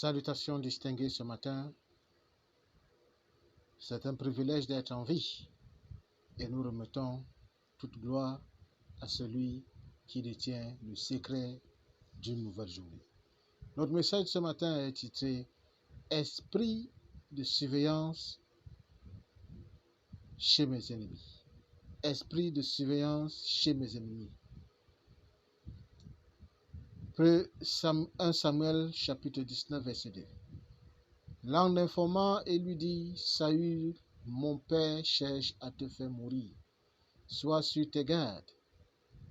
Salutations distinguées ce matin. C'est un privilège d'être en vie et nous remettons toute gloire à celui qui détient le secret d'une nouvelle journée. Notre message ce matin est titré « Esprit de surveillance chez mes ennemis ». Esprit de surveillance chez mes ennemis. 1 Samuel chapitre 19 verset 2. L'ange l'informa et lui dit, Saül, mon père cherche à te faire mourir. Sois sur tes gardes.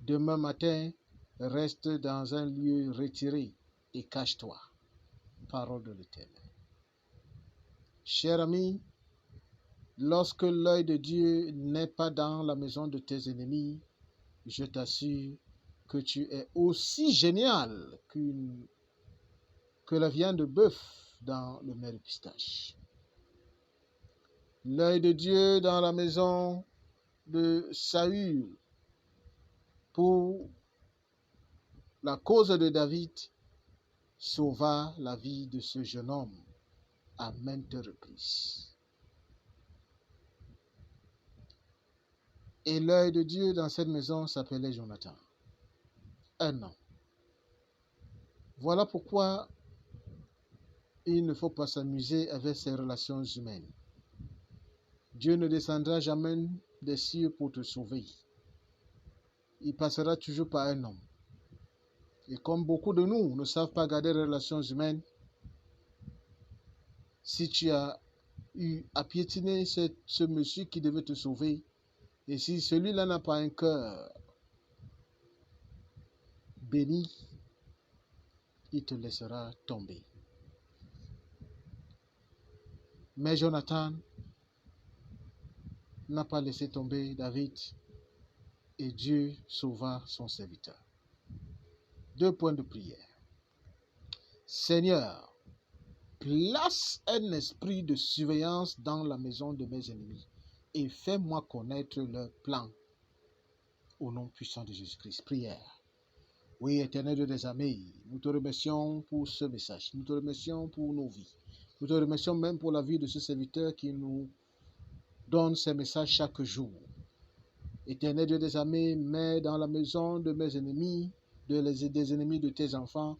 Demain matin, reste dans un lieu retiré et cache-toi. Parole de l'Éternel. Cher ami, lorsque l'œil de Dieu n'est pas dans la maison de tes ennemis, je t'assure que tu es aussi génial que la viande de bœuf dans le mets de pistache. L'œil de Dieu dans la maison de Saül pour la cause de David sauva la vie de ce jeune homme à maintes reprises. Et l'œil de Dieu dans cette maison s'appelait Jonathan. Un an. Voilà pourquoi il ne faut pas s'amuser avec ces relations humaines. Dieu ne descendra jamais des cieux pour te sauver. Il passera toujours par un homme. Et comme beaucoup de nous ne savent pas garder les relations humaines, si tu as eu à piétiner ce monsieur qui devait te sauver, et si celui-là n'a pas un cœur béni, il te laissera tomber. Mais Jonathan n'a pas laissé tomber David et Dieu sauva son serviteur. 2 points de prière. Seigneur, place un esprit de surveillance dans la maison de mes ennemis et fais-moi connaître leur plan. Au nom puissant de Jésus-Christ. Prière. Oui, Éternel Dieu des armées, nous te remercions pour ce message. Nous te remercions pour nos vies. Nous te remercions même pour la vie de ce serviteur qui nous donne ces messages chaque jour. Éternel Dieu des armées, mets dans la maison de mes ennemis, des ennemis de tes enfants,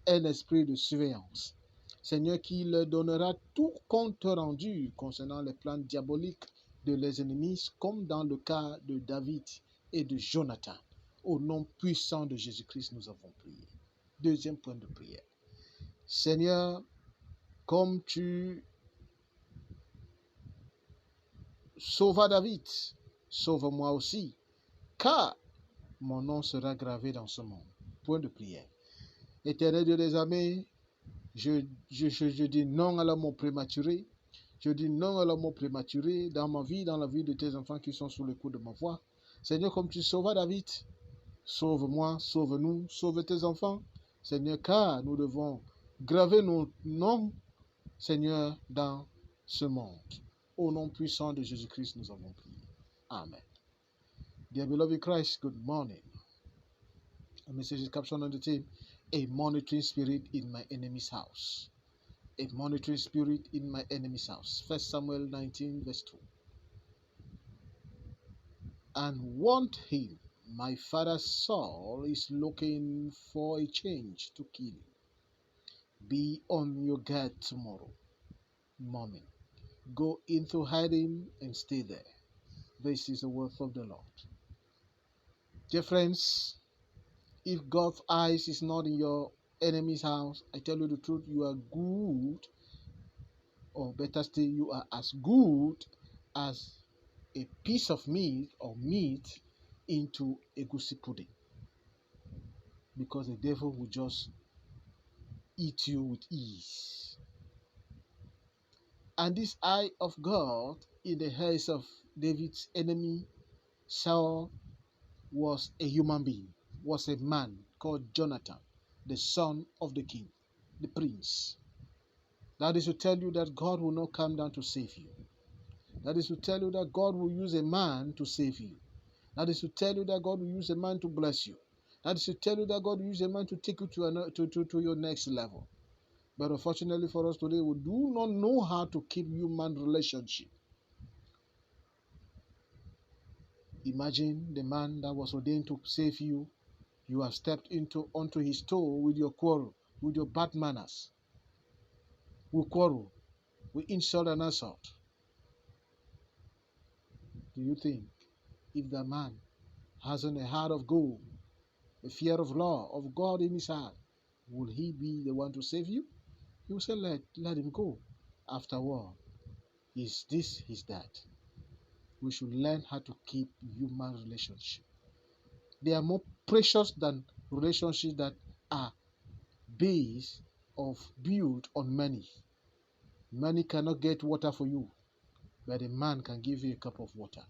un esprit de surveillance. Seigneur, qui leur donnera tout compte rendu concernant les plans diaboliques de les ennemis, comme dans le cas de David et de Jonathan. Au nom puissant de Jésus-Christ, nous avons prié. 2e point de prière. Seigneur, comme tu sauvas David, sauve-moi aussi, car mon nom sera gravé dans ce monde. Point de prière. Éternel Dieu des armées, je dis non à la mort prématurée. Je dis non à la mort prématurée dans ma vie, dans la vie de tes enfants qui sont sous le coup de ma voix. Seigneur, comme tu sauvas David, sauve-moi, sauve-nous, sauve tes enfants. Seigneur, car nous devons graver nos noms, Seigneur, dans ce monde. Au nom puissant de Jésus-Christ, nous avons prié. Amen. Dear beloved Christ, good morning. A message is captioned on the team, a monitoring spirit in my enemy's house. A monitoring spirit in my enemy's house. 1 Samuel 19 verse 2. And warned him, my father Saul is looking for a change to kill you. Be on your guard tomorrow morning. Go into hiding and stay there. This is the word of the Lord. Dear friends, if God's eyes is not in your enemy's house, I tell you the truth, you are good, or better still, you are as good as a piece of meat or meat into a goosey pudding. Because the devil will just eat you with ease. And this eye of God in the eyes of David's enemy, Saul, was a human being, was a man called Jonathan, the son of the king, the prince. That is to tell you that God will not come down to save you. That is to tell you that God will use a man to save you. That is to tell you that God will use a man to bless you. That is to tell you that God will use a man to take you to your next level. But unfortunately for us today, we do not know how to keep human relationship. Imagine the man that was ordained to save you. You have stepped onto his toe with your quarrel, with your bad manners. We quarrel, we insult and assault. Do you think if the man hasn't a heart of gold, a fear of law, of God in his heart, will he be the one to save you? He will say, let him go. After all, is this, is that. We should learn how to keep human relationships. They are more precious than relationships that are based of built on money. Money cannot get water for you, but a man can give you a cup of water.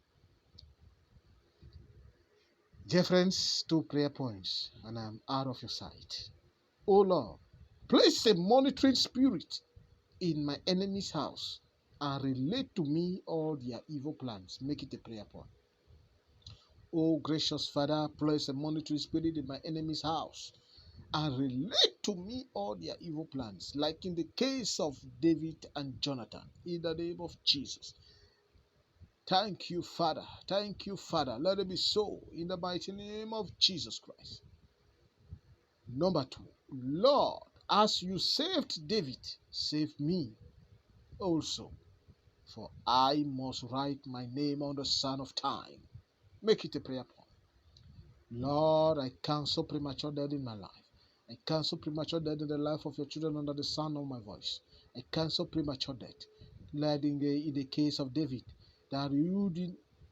Dear friends, 2 prayer points, and I'm out of your sight. Oh Lord, place a monitoring spirit in my enemy's house and relate to me all their evil plans. Make it a prayer point. Oh gracious Father, place a monitoring spirit in my enemy's house and relate to me all their evil plans, like in the case of David and Jonathan, in the name of Jesus. Thank you, Father. Thank you, Father. Let it be so in the mighty name of Jesus Christ. Number 2, Lord, as you saved David, save me also, for I must write my name on the Son of Time. Make it a prayer point. Lord, I cancel premature death in my life. I cancel premature death in the life of your children under the sound of my voice. I cancel premature death. Lord, in the case of David, that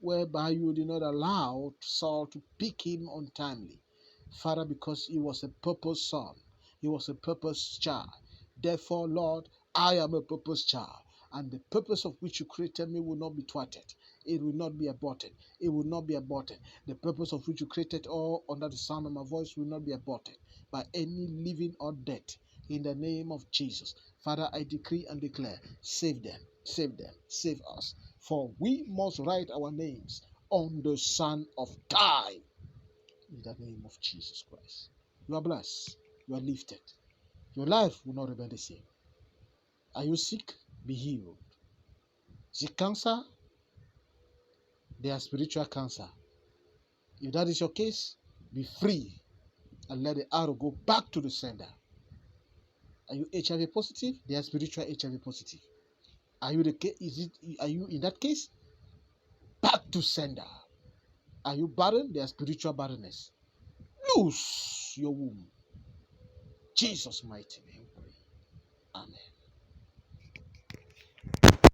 whereby you did not allow Saul to pick him untimely. Father, because he was a purpose son, he was a purpose child. Therefore, Lord, I am a purpose child, and the purpose of which you created me will not be thwarted. It will not be aborted. It will not be aborted. The purpose of which you created all under the sound of my voice will not be aborted by any living or dead. In the name of Jesus, Father, I decree and declare, save them, save them, save us. For we must write our names on the Son of Time. In the name of Jesus Christ. You are blessed. You are lifted. Your life will not remain the same. Are you sick? Be healed. Is it cancer? They are spiritual cancer. If that is your case, be free and let the arrow go back to the sender. Are you HIV positive? They are spiritual HIV positive. Are you are you in that case? Back to sender. Are you barren? They are spiritual barrenness. Loose your womb. Jesus' mighty name. Amen.